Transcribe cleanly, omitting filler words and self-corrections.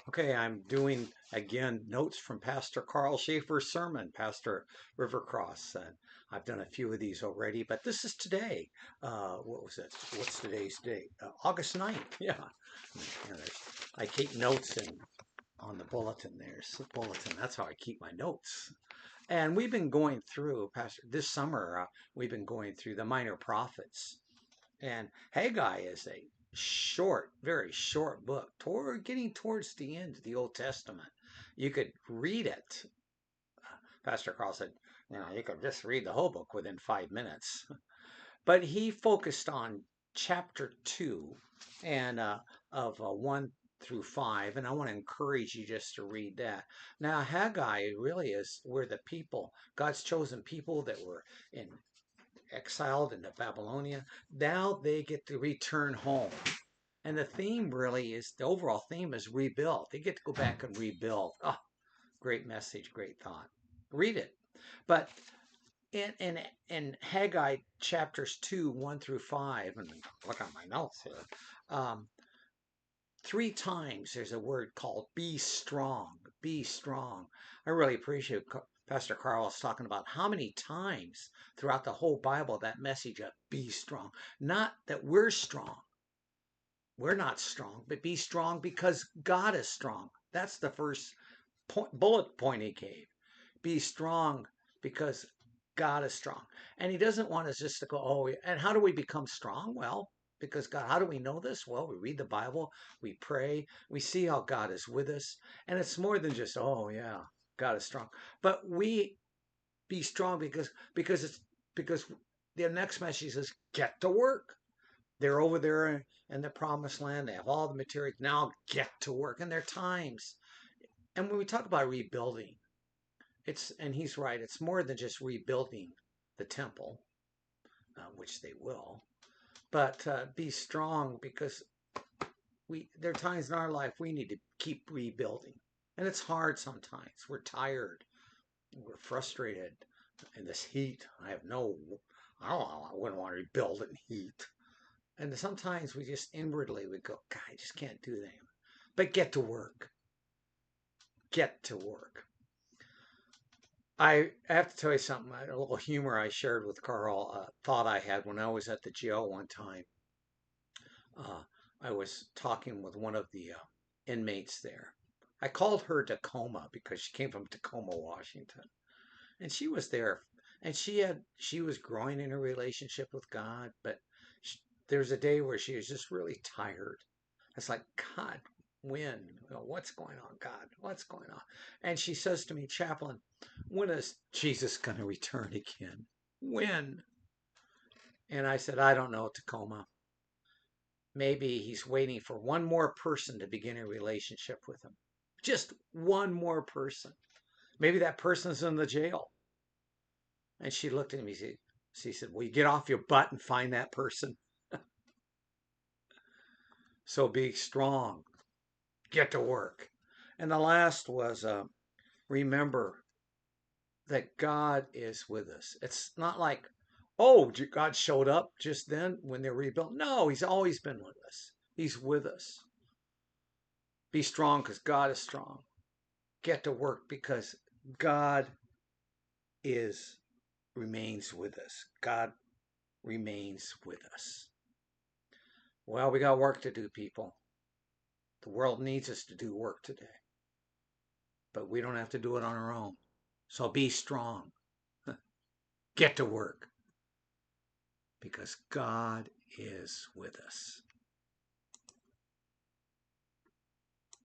Okay, I'm doing again notes from Pastor Karl Schaefer's sermon, Pastor Rivercross. And I've done a few of these already, but this is today. What was it? What's today's date? August 9th. Yeah. I keep notes on the bulletin. There's the bulletin. That's how I keep my notes. And we've been going through, Pastor, this summer, we've been going through the minor prophets. And Haggai is a very short book. Getting towards the end of the Old Testament. You could read it. Pastor Karl said, you could just read the whole book within 5 minutes. But he focused on chapter 2 and of 1 through 5, and I want to encourage you just to read that. Now, Haggai really is where the people, God's chosen people that were in exiled into Babylonia, now they get to return home. And the theme really is the overall theme is rebuild. They get to go back and rebuild. Oh, great message, great thought. Read it. But in Haggai chapters 2, 1 through 5, and look at my notes here, 3 times there's a word called be strong. Be strong. I really appreciate Pastor Karl was talking about how many times throughout the whole Bible that message of be strong. Not that we're strong. We're not strong, but be strong because God is strong. That's the first bullet point he gave. Be strong because God is strong. And he doesn't want us just to go, oh, and how do we become strong? Well, because God, how do we know this? Well, we read the Bible, we pray, we see how God is with us. And it's more than just, oh, yeah, God is strong. But we be strong because the next message is get to work. They're over there in the promised land. They have all the materials. Now get to work. And there are times. And when we talk about rebuilding, and he's right, it's more than just rebuilding the temple, which they will, but be strong because there are times in our life we need to keep rebuilding. And it's hard sometimes. We're tired. We're frustrated in this heat. I don't know, I wouldn't want to rebuild in heat. And sometimes we just inwardly we go, God, I just can't do that. But get to work. Get to work. I have to tell you something, a little humor I shared with Karl, thought I had when I was at the jail one time. I was talking with one of the inmates there. I called her Tacoma because she came from Tacoma, Washington. And she was there and she was growing in her relationship with God, but there was a day where she was just really tired. It's like, God, when? What's going on, God? What's going on? And she says to me, Chaplain, when is Jesus going to return again? When? And I said, I don't know, Tacoma. Maybe he's waiting for one more person to begin a relationship with him. Just one more person. Maybe that person's in the jail. And she looked at me. She said, well, you get off your butt and find that person. So be strong. Get to work. And the last was remember that God is with us. It's not like, oh, God showed up just then when they rebuilt. No, he's always been with us. He's with us. Be strong because God is strong. Get to work because God remains with us. God remains with us. Well, we got work to do, people. The world needs us to do work today, but we don't have to do it on our own. So be strong. Get to work because God is with us.